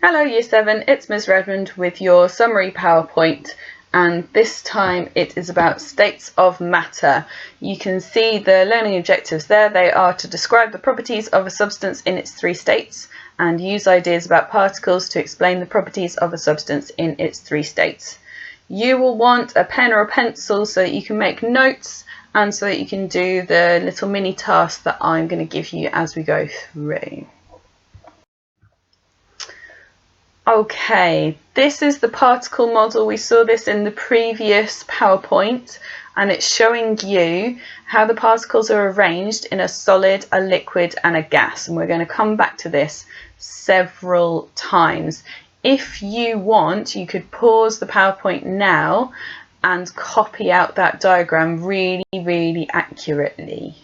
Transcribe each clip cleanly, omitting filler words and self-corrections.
Hello Year 7, it's Ms Redmond with your summary PowerPoint, and this time it is about states of matter. You can see the learning objectives there. They are to describe the properties of a substance in its three states and use ideas about particles to explain the properties of a substance in its three states. You will want a pen or a pencil so that you can make notes and so that you can do the little mini tasks that I'm going to give you as we go through. Okay, this is the particle model. We saw this in the previous PowerPoint, and it's showing you how the particles are arranged in a solid, a liquid and a gas, and we're going to come back to this several times. If you want, you could pause the PowerPoint now and copy out that diagram really accurately.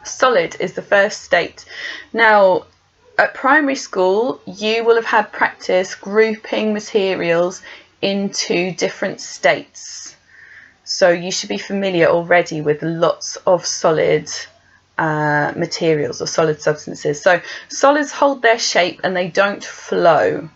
Solid is the first state. Now, at primary school, you will have had practice grouping materials into different states. So you should be familiar already with lots of solid materials or solid substances. So solids hold their shape and they don't flow.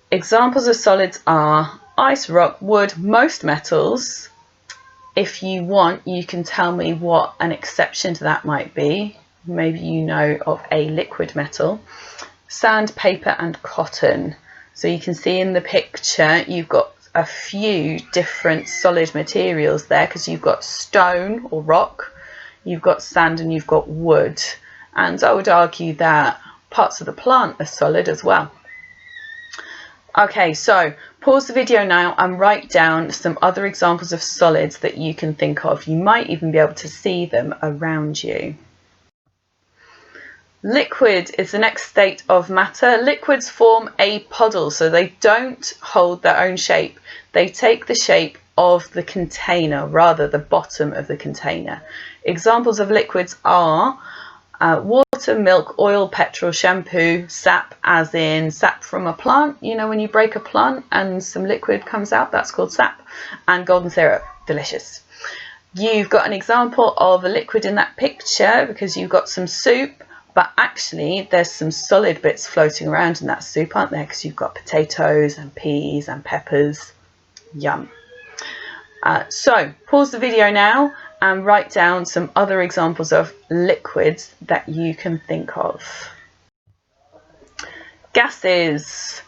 Examples of solids are ice, rock, wood, most metals. If you want, you can tell me what an exception to that might be. Maybe you know of a liquid metal. Sand, paper and cotton. So you can see in the picture you've got a few different solid materials there, because you've got stone or rock, you've got sand and you've got wood. And I would argue that parts of the plant are solid as well. Okay, so pause the video now and write down some other examples of solids that you can think of. You might even be able to see them around you. Liquid is the next state of matter. Liquids form a puddle, so they don't hold their own shape. They take the shape of the container, rather the bottom of the container. Examples of liquids are water, milk, oil, petrol, shampoo, sap, as in sap from a plant. You know, when you break a plant and some liquid comes out, that's called sap. And golden syrup, delicious. You've got an example of a liquid in that picture because you've got some soup. But actually, there's some solid bits floating around in that soup, aren't there? Because you've got potatoes and peas and peppers. Yum. So, pause the video now and write down some other examples of liquids that you can think of. Gases.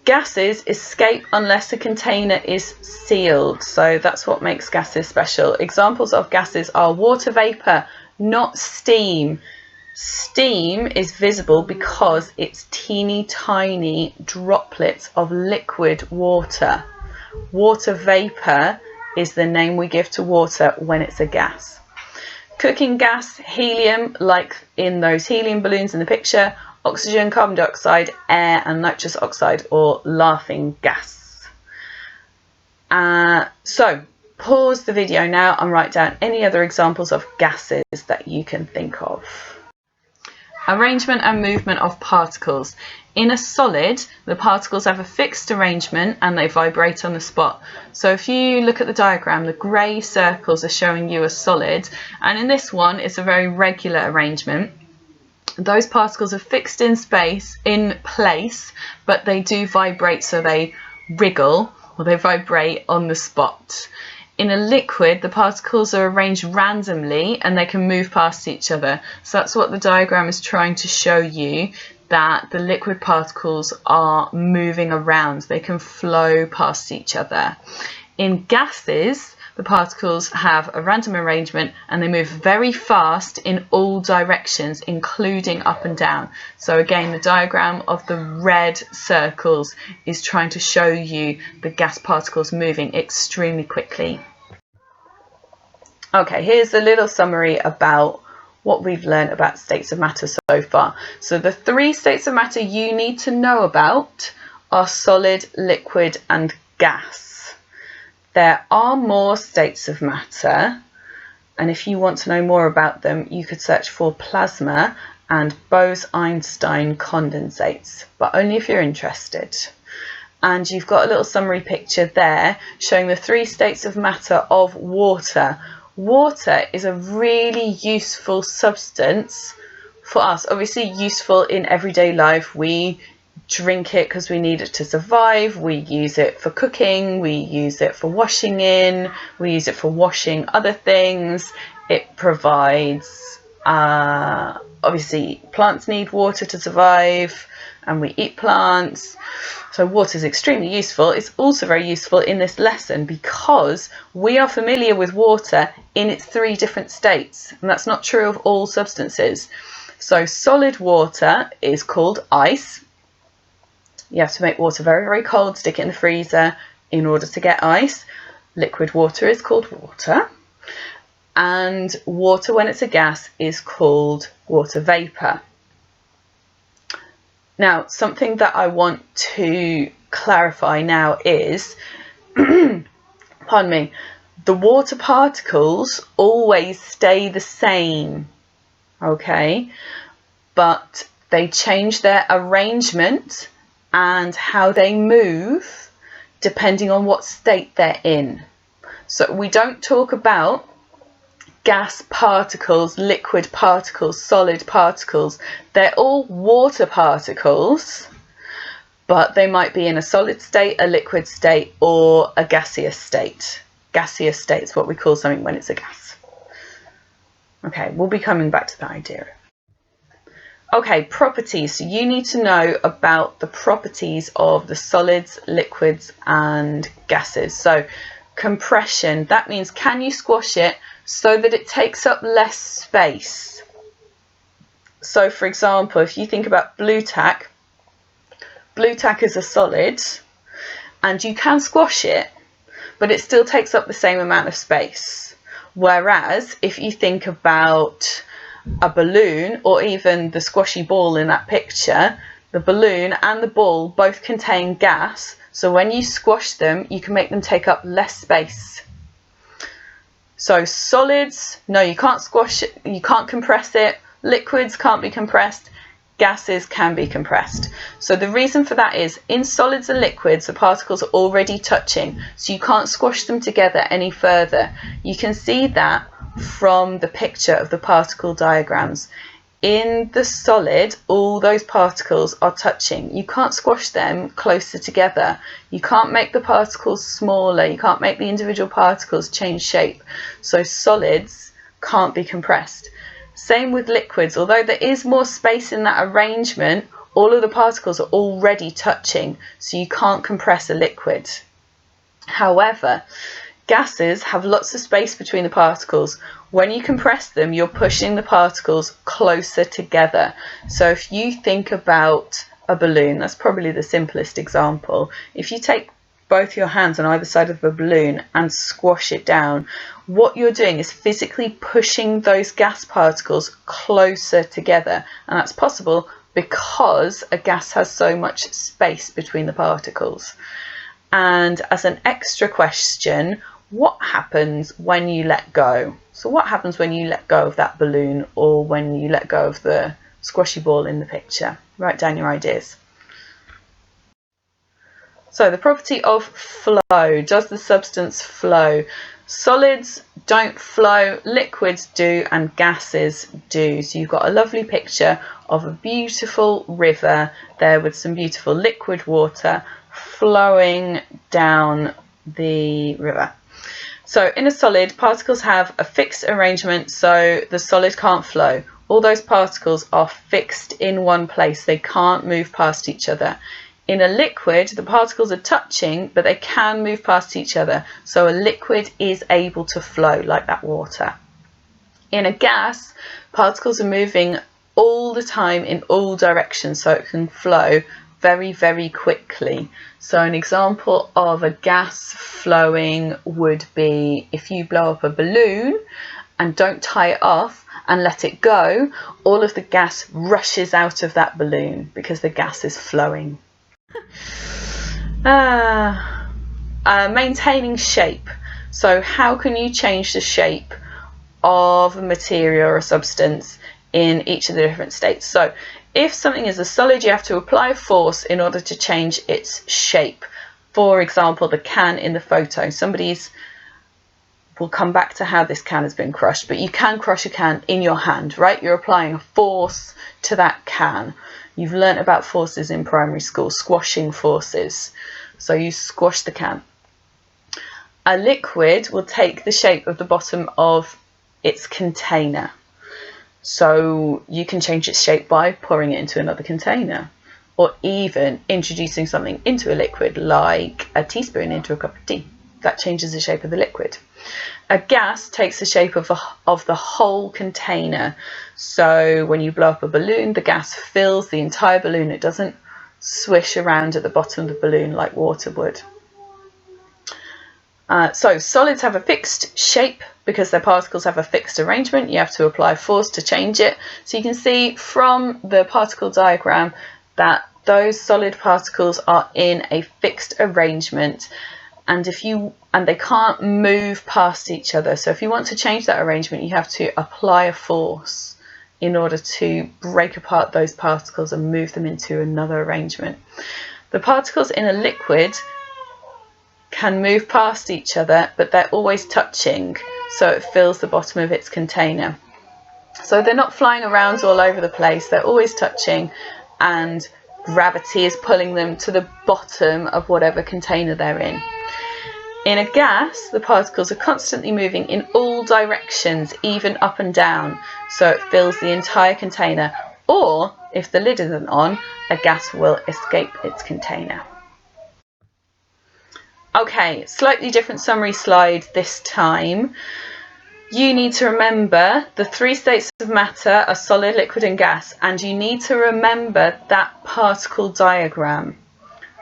Gases escape unless a container is sealed. So that's what makes gases special. Examples of gases are water vapour, not steam. Steam is visible because it's teeny tiny droplets of liquid water. Water vapour is the name we give to water when it's a gas. Cooking gas, helium, like in those helium balloons in the picture, oxygen, carbon dioxide, air and nitrous oxide, or laughing gas. So pause the video now and write down any other examples of gases that you can think of. Arrangement and movement of particles. In a solid, the particles have a fixed arrangement and they vibrate on the spot. So if you look at the diagram, the grey circles are showing you a solid, and in this one it's a very regular arrangement. Those particles are fixed in place, but they do vibrate, so they wriggle or they vibrate on the spot. In a liquid, the particles are arranged randomly and they can move past each other. So that's what the diagram is trying to show you, that the liquid particles are moving around. They can flow past each other. In gases, the particles have a random arrangement and they move very fast in all directions, including up and down. So again, the diagram of the red circles is trying to show you the gas particles moving extremely quickly. Okay, here's a little summary about what we've learned about states of matter so far. So the three states of matter you need to know about are solid, liquid and gas. There are more states of matter, and if you want to know more about them, you could search for plasma and Bose-Einstein condensates, but only if you're interested. And you've got a little summary picture there showing the three states of matter of water. Water is a really useful substance for us, obviously useful in everyday life. We drink it because we need it to survive. We use it for cooking. We use it for washing in. We use it for washing other things. It provides, obviously plants need water to survive, and we eat plants. So water is extremely useful. It's also very useful in this lesson because we are familiar with water in its 3 different states, and that's not true of all substances. So solid water is called ice. You have to make water very, very cold, stick it in the freezer in order to get ice. Liquid water is called water. And water, when it's a gas, is called water vapour. Now, something that I want to clarify now is, pardon me, the water particles always stay the same, okay? But they change their arrangement and how they move depending on what state they're in. So we don't talk about gas particles, liquid particles, solid particles. They're all water particles, but they might be in a solid state, a liquid state, or a gaseous state. Gaseous state is what we call something when it's a gas. Okay, we'll be coming back to that idea. Okay, properties. So you need to know about the properties of the solids, liquids, and gases. So compression, that means can you squash it so that it takes up less space? So for example, if you think about blue tack is a solid and you can squash it, but it still takes up the same amount of space. Whereas if you think about a balloon, or even the squashy ball in that picture, the balloon and the ball both contain gas, so when you squash them you can make them take up less space. So solids, no, you can't squash it, you can't compress it. Liquids can't be compressed. Gases can be compressed. So the reason for that is in solids and liquids the particles are already touching, so you can't squash them together any further. You can see that from the picture of the particle diagrams. In the solid, all those particles are touching. You can't squash them closer together. You can't make the particles smaller. You can't make the individual particles change shape. So solids can't be compressed. Same with liquids. Although there is more space in that arrangement, all of the particles are already touching, so you can't compress a liquid. However, gases have lots of space between the particles. When you compress them, you're pushing the particles closer together. So if you think about a balloon, that's probably the simplest example. If you take both your hands on either side of a balloon and squash it down, what you're doing is physically pushing those gas particles closer together. And that's possible because a gas has so much space between the particles. And as an extra question, what happens when you let go? So what happens when you let go of that balloon, or when you let go of the squashy ball in the picture? Write down your ideas. So the property of flow. Does the substance flow? Solids don't flow, liquids do, and gases do. So you've got a lovely picture of a beautiful river there with some beautiful liquid water flowing down the river. So in a solid, particles have a fixed arrangement, so the solid can't flow. All those particles are fixed in one place. They can't move past each other. In a liquid, the particles are touching, but they can move past each other. So a liquid is able to flow like that water. In a gas, particles are moving all the time in all directions, so it can flow very, very quickly. So an example of a gas flowing would be if you blow up a balloon and don't tie it off and let it go, all of the gas rushes out of that balloon because the gas is flowing. Maintaining shape. So how can you change the shape of a material or a substance in each of the different states? So if something is a solid, you have to apply a force in order to change its shape. For example, the can in the photo. Somebody's We'll come back to how this can has been crushed, but you can crush a can in your hand, right? You're applying a force to that can. You've learnt about forces in primary school, squashing forces. So you squash the can. A liquid will take the shape of the bottom of its container. So you can change its shape by pouring it into another container, or even introducing something into a liquid like a teaspoon into a cup of tea. That changes the shape of the liquid. A gas takes the shape of the whole container. So when you blow up a balloon, the gas fills the entire balloon. It doesn't swish around at the bottom of the balloon like water would. So solids have a fixed shape because their particles have a fixed arrangement. You have to apply force to change it. So you can see from the particle diagram that those solid particles are in a fixed arrangement, and they can't move past each other. So if you want to change that arrangement, you have to apply a force in order to break apart those particles and move them into another arrangement. The particles in a liquid can move past each other, but they're always touching, so it fills the bottom of its container. So they're not flying around all over the place, they're always touching, and gravity is pulling them to the bottom of whatever container they're in. In a gas, the particles are constantly moving in all directions, even up and down, so it fills the entire container, or if the lid isn't on, a gas will escape its container. Okay, slightly different summary slide this time. You need to remember the three states of matter are solid, liquid and gas, and you need to remember that particle diagram.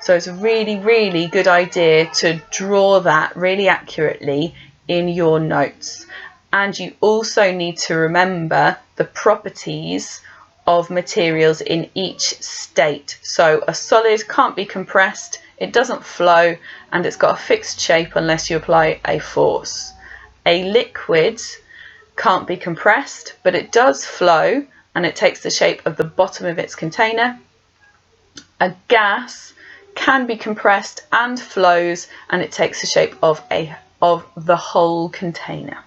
So it's a really, really good idea to draw that really accurately in your notes. And you also need to remember the properties of materials in each state. So a solid can't be compressed, it doesn't flow, and it's got a fixed shape unless you apply a force. A liquid can't be compressed, but it does flow, and it takes the shape of the bottom of its container. A gas can be compressed and flows, and it takes the shape of the whole container.